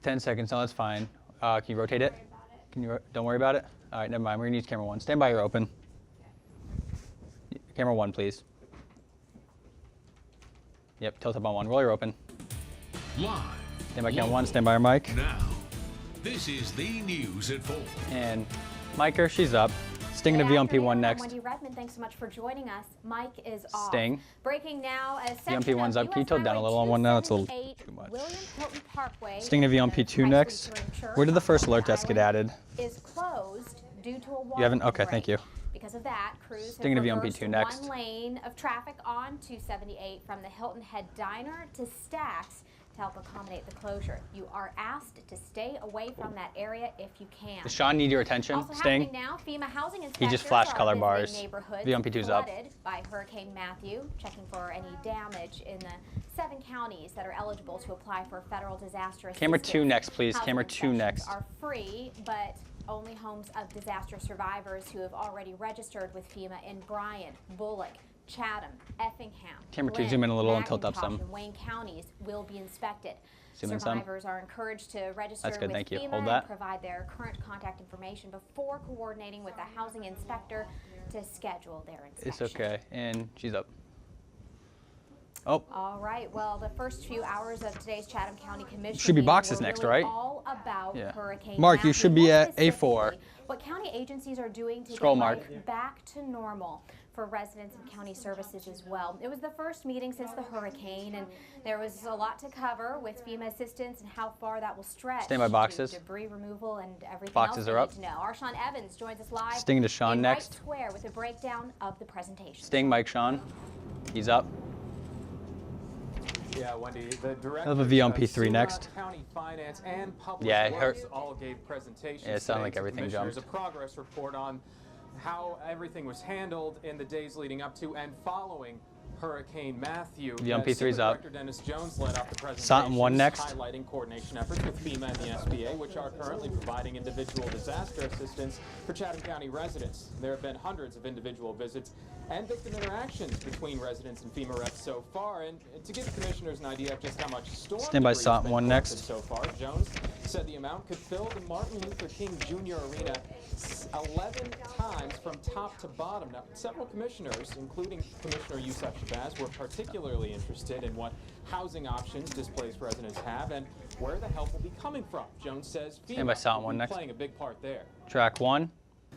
10 seconds. No, that's fine. Can you rotate it? Don't worry about it? All right, never mind. We're going to use camera 1. Stand by, you're open. Camera 1, please. Yep, tilt up on 1. Roll, you're open. Live. Stand by, camera 1. Stand by your mic. Now, this is the news at 4. And Miker, she's up. Sting to VMP1 next. Wendy Redmond, thanks so much for joining us. Mike is off. Sting. Breaking now, a VMP1's up. Can you tilt down a little on 1 now? That's a little too much. Sting to VMP2 next. Where did the first alert desk get added? Is closed due to a water You haven't? Okay, thank you. Because of that, crews Sting to have VMP2 reversed next. 1 lane of traffic on 278 from the Hilton Head Diner to Stacks to help accommodate the closure. You are asked to stay away from that area if you can. Does Sean need your attention? Also Sting? now, FEMA housing He just flashed color bars. VMP2's up. By Hurricane Matthew, checking for any damage in the 7 counties that are eligible to apply for federal disaster assistance. Camera 2 next, please. Housing Camera 2 next. inspections are free, but only homes of disaster survivors who have already registered with FEMA in Bryan, Bullock, Chatham, Effingham, Camera 2, Lynn, zoom in a little and tilt up some. McIntosh, and Wayne counties will be inspected. Zoom in some. Survivors are encouraged to register That's good, with thank you. FEMA Hold and that. provide their current contact information before coordinating with the housing inspector to schedule their inspection. It's okay. And she's up. Oh. All right. Well, the first few hours of today's Chatham County Commission Should be meeting boxes were next, really right? all about Yeah. Hurricane Mark, you Matthew. should be More at A4. specifically, what county agencies are doing to Scroll, get Mark. life back to normal for residents and county services as well. It was the first meeting since the hurricane, and there was a lot to cover with FEMA assistance and how far that will stretch. Stand by boxes. Debris removal and everything Boxes else we are need up. to know. Arshawn Evans joins us live. Sting to Sean in next. Wright Square with a breakdown of the presentation. Sting, Mike, Sean. He's up. Yeah, Wendy, the director I'll have a VMP3 next. County Finance and Public Yeah, Works all gave presentations. Yeah, it sounded today like to everything commissioners, jumped. A progress report on how everything was handled in the days leading up to and following Hurricane Matthew. VMP3's up. Director Dennis Jones led off the presentation, Sutton 1 next. highlighting coordination efforts with FEMA and the SBA, which are currently providing individual disaster assistance for Chatham County residents. There have been hundreds of individual visits and victim interactions between residents and FEMA reps so far. And to give commissioners an idea of just how much storm Stand by debris has Sutton been 1 collected next. so far, Jones said the amount could fill the Martin Luther King Jr. Arena 11 times from top to bottom. Now, several commissioners, including Commissioner Youssef Shabazz, were particularly interested in what housing options displaced residents have and where the help will be coming from. Jones says Stand by FEMA Sutton will 1 be next. playing a big part there. Track 1.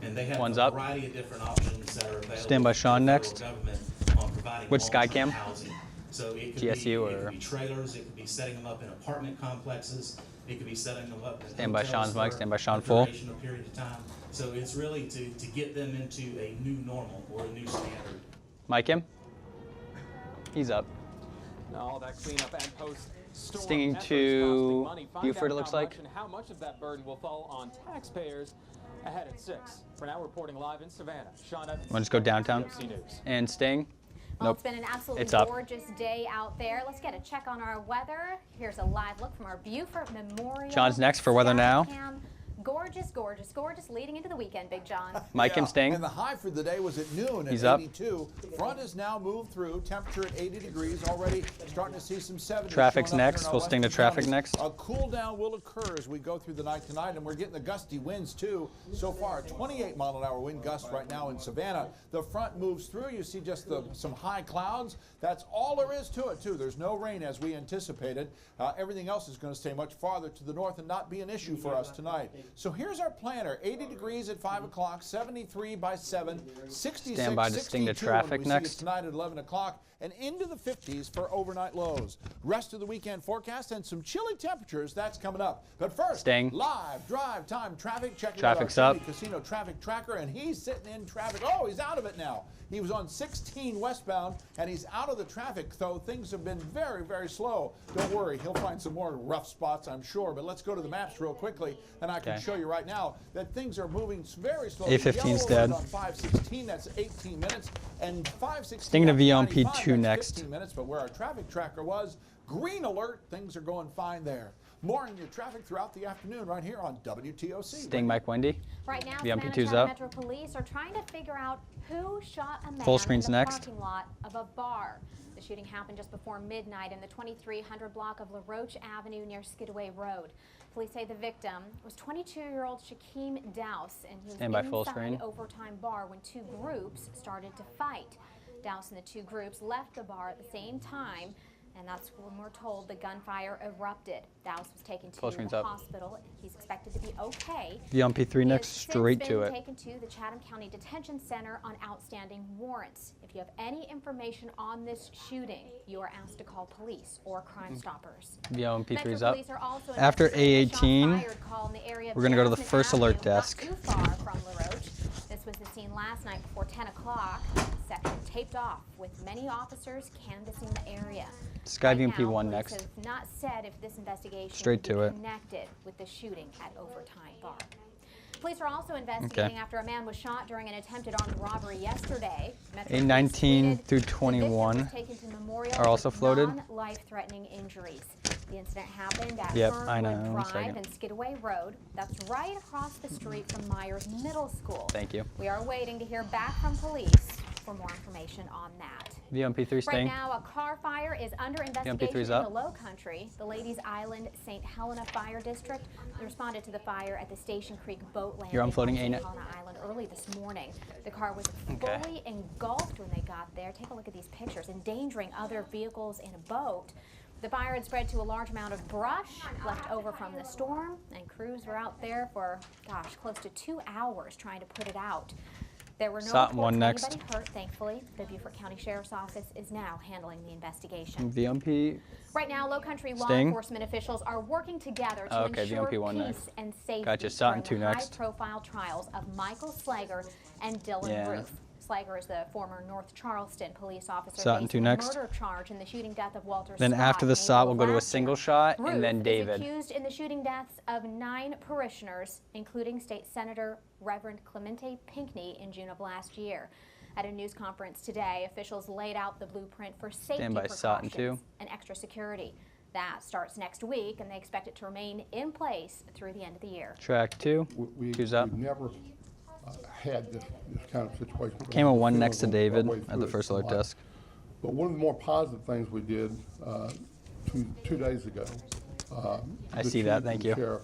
And they have One's a up. variety of different options that are available. Stand by Sean to the next. federal government on providing Which long-term Skycam? housing. So it could GSU be, it or- could be trailers, it could be setting them up in apartment complexes, it could be setting them up in Stand by hotels Sean's mic, for stand by Sean a full. duration of period of time. So it's really to get them into a new normal or a new standard. Mike him. He's up. Now, all that cleanup and post-storm Stinging efforts to costing money. Find Buford, out it looks how like. much and how much of that burden will fall on taxpayers ahead at 6. For now, reporting live in Savannah, Sean Evans. Want to just go downtown? WTOC News. And Sting. Well, Nope. it's been an absolutely It's up. gorgeous day out there. Let's get a check on our weather. Here's a live look from our Beaufort Memorial. John's next for weather now. Skycam. Gorgeous, gorgeous, gorgeous leading into the weekend, Big John. Mike him, Sting. And the high for the day was at noon at He's up. 82. Front has now moved through. Temperature at 80 degrees. Already starting to see some 70s. Traffic's showing up next. here in our We'll sting to western traffic counties. next. A cool down will occur as we go through the night tonight, and we're getting the gusty winds too. So far, 28 mile an hour wind gusts right now in Savannah. The front moves through. You see just some high clouds. That's all there is to it too. There's no rain as we anticipated. Everything else is going to stay much farther to the north and not be an issue for us tonight. So here's our planner. 80 degrees at 5 o'clock, 73 by 7, 66, Stand by to sting to 62 traffic when we see next. it tonight at 11 o'clock, and into the 50s for overnight lows. Rest of the weekend forecast and some chilly temperatures, that's coming up. But first, Sting. live drive time traffic. Checking Traffic's out our up. Chevy Casino traffic tracker, and he's sitting in traffic. Oh, he's out of it now. He was on 16 westbound, and he's out of the traffic, though things have been very, very slow. Don't worry, he'll find some more rough spots, I'm sure. But let's go to the maps real quickly, and I can Okay. show you right now that things are moving very slowly. A15 Yellow stead. alert on 516, that's 18 minutes, and 516 Sting to on VMP2 95, that's next. 15 minutes, but where our traffic tracker was, green alert, things are going fine there. More on your traffic throughout the afternoon right here on WTOC. Sting, Mike, Wendy. Right now, VMP2's Savannah up. Metro Police are trying to figure out who shot a man Full screen's in the next. parking lot of a bar. The shooting happened just before midnight in the 2300 block of LaRoche Avenue near Skidaway Road. Police say the victim was 22-year-old Shaquem Dowse, and he was Stand by full inside screen. Overtime bar when two groups started to fight. Dowse and the two groups left the bar at the same time, and that's when we're told the gunfire erupted. Dowse was taken to the hospital. He's expected to be okay. The on P3 He next, has straight since to been it. taken to the Chatham County Detention Center on outstanding warrants. If you have any information on this shooting, you are asked to call police or Crime Stoppers. The on P3 is Metro up. police are also After investigating a shots A18, fired call in the area of we're going to go to the Jasmine first alert Avenue, desk. Not too far from La Roche. This was the scene last night before 10 o'clock. Section taped off with many officers canvassing the area. Skyview Right now, P1 police next. have not said if this investigation Straight will to be it. connected with the shooting at Overtime Bar. Police are also investigating after a man was shot during an attempted armed robbery yesterday. Metro A19 police through tweeted, 21 the victim was taken to Memorial are also with floated. non-life-threatening injuries. The incident happened at Yep, Fernwood I know. One Drive second. and Skidaway Road. That's right across the street from Myers Middle School. Thank you. We are waiting to hear back from police for more information on that. The on P3 Right staying. now, a car fire is under investigation MP3 in is the up. Low Country. The Ladies Island St. Helena Fire District responded to the fire at the Station Creek boat landing You're on unfloating, St. ain't it? Helena Island early this morning. The car was Okay. fully engulfed when they got there. Take a look at these pictures, endangering other vehicles in a boat. The fire had spread to a large amount of brush left over from the storm, and crews were out there for, gosh, close to 2 hours trying to put it out. There were no Sutton reports one of next. anybody hurt, thankfully. The Beaufort County Sheriff's Office is now handling the investigation. The on P. Right now, Low Country law Sting. enforcement officials are working together to Okay, the ensure MP1 peace next. and safety Gotcha, Sutton during 2 the next. high-profile trials of Michael Slager and Dylan Yeah. Ruth. Slager is the former North Charleston police officer Sutton facing 2 a next. murder charge in the shooting death of Walter Then Scott after the in SOT, April we'll go to a last single year. shot, Ruth and then is David. accused in the shooting deaths of 9 parishioners, including State Senator Reverend Clemente Pinckney in June of last year. At a news conference today, officials laid out the blueprint for safety Stand by Sutton precautions 2. and extra security. That starts next week, and they expect it to remain in place through the end of the year. Track 2. Who's up? We've never had this kind of situation. Camo 1 Feeling next to our David way at through the it first a alert lot. desk. But one of the more positive things we did two days ago. I the see that, chief thank and you. Sheriff,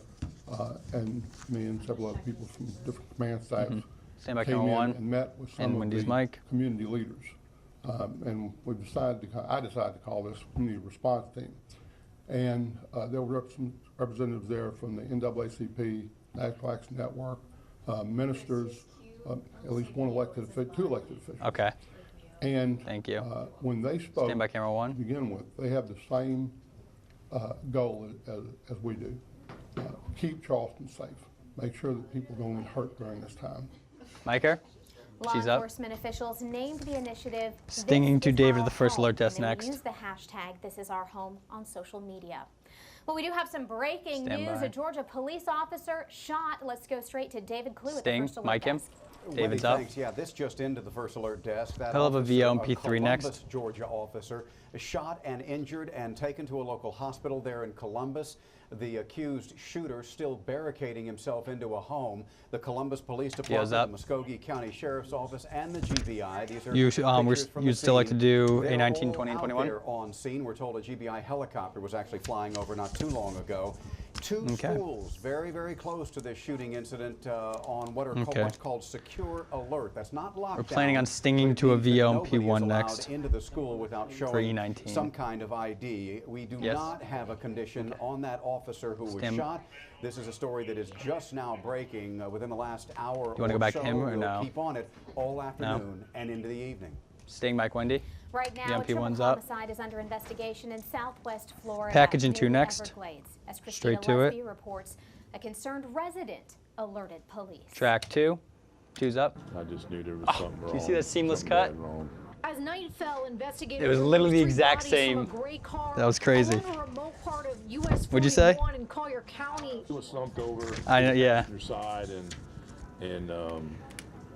and me and several other people from different command staffs Stand by came Camo in 1. and met with some And of Wendy's the mic. community leaders. And I decided to call this community response team. And there were some representatives there from the NAACP, National Action Network, ministers, at least two elected officials. Okay. And Thank you. when they spoke, Stand by camera to 1. begin with, they have the same goal as we do. Keep Charleston safe. Make sure that people don't get hurt during this time. Miker. Law She's up. enforcement officials named the initiative Stinging This to Is David Our at the first Home, alert desk and they will next. Use the hashtag This Is Our Home on social media. Well, we do have some breaking Stand news. by. A Georgia police officer shot. Let's go straight to David Clue at Sting. the first alert Mic him. desk. David's Wendy, up. thanks. Yeah, this just into the first alert desk. That Hell of a officer, VO on P3 next. Columbus, Georgia officer, shot and injured and taken to a local hospital there in Columbus. The accused shooter still barricading himself into a home. The Columbus Police Department, up. the Muskogee County Sheriff's Office, and the GBI. These are You'd pictures from the still like to scene. do They're A19, all 20, and out 21? there on scene. We're told a GBI helicopter was actually flying over not too long ago. Two Okay. schools very, very close to this shooting incident on what are Okay. what's called secure alert. That's not lockdown. We're planning on stinging but it to a means that VO on nobody is P1 allowed next into the school without showing E19. some kind of ID. We do Yes. not have a condition on that officer who was Stand- shot. This is a story that is just now breaking within the last hour. You wanna go back to him or we'll no? Keep on it all afternoon and into the evening. Sting, Mike, Wendy. Right now, a MP1's triple up. homicide is under investigation in Southwest Florida. Package in near 2 the next. Everglades. As Christina Straight to it. Lesby reports, a concerned resident alerted police. Track 2. 2's up. I just knew there was something wrong. Do you see that seamless something cut? bad wrong. As night fell, investigators It was literally the retrieved exact bodies same. from a gray car That was crazy. along a remote part of US What'd you say? 41 in Collier County. She was slumped over I know, yeah. your side and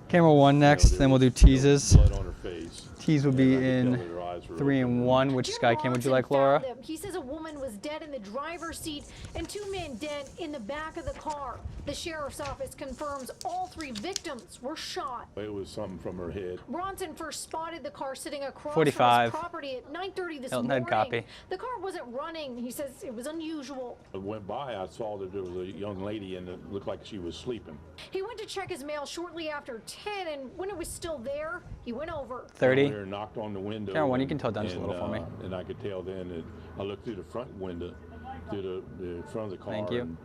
Camera 1 next, there then we'll do was teases. blood on her face. Tease will And be I could tell in that her eyes were 3 open. and 1. Which Jim sky cam would you Watson like, Laura? found them. He says a woman was dead in the driver's seat and 2 men dead in the back of the car. The sheriff's office confirms all 3 victims were shot. It was something from her head. Bronson first spotted the car sitting across 45. from his property at 9:30 this Hilton morning. Head copy. The car wasn't running. He says it was unusual. I went by, I saw that there was a young lady and it looked like she was sleeping. He went to check his mail shortly after 10, and when it was still there, he went over. 30. I went there and knocked on the window. Cameron, when you can tell down just a and, little for me. And I could tell then that I looked through the front window, through the front of the car. Thank you. And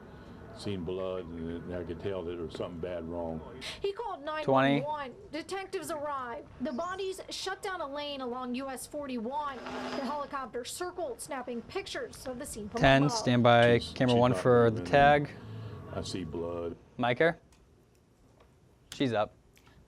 seen blood, and I could tell that there was something bad wrong. He called 20. 911. Detectives arrived. The bodies shut down a lane along US 41. The helicopter circled, snapping pictures of the scene from 10. above. Stand by She's camera 1 not for the moving. tag. I see blood. Micah. She's up.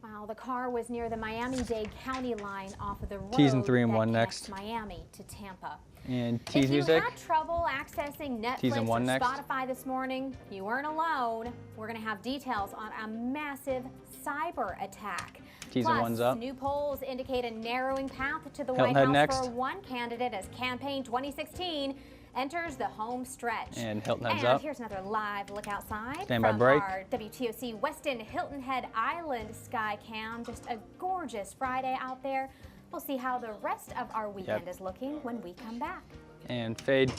Wow, the car was near the Miami-Dade County line off of the road T's and 3 and that 1 connects next. Miami to Tampa. And T's If you music. had trouble accessing T's Netflix and or 1 next. Spotify this morning, you weren't alone. We're going to have details on a massive cyber attack. T's and 1's up. New polls indicate a narrowing path to the Hilton White Head House next. for one candidate as campaign 2016 enters the home stretch. And Hilton Head's And up. here's another live look outside Stand by from break. our WTOC Weston Hilton Head Island sky cam. Just a gorgeous Friday out there. We'll see how the rest of our weekend is looking when we come back. And fade.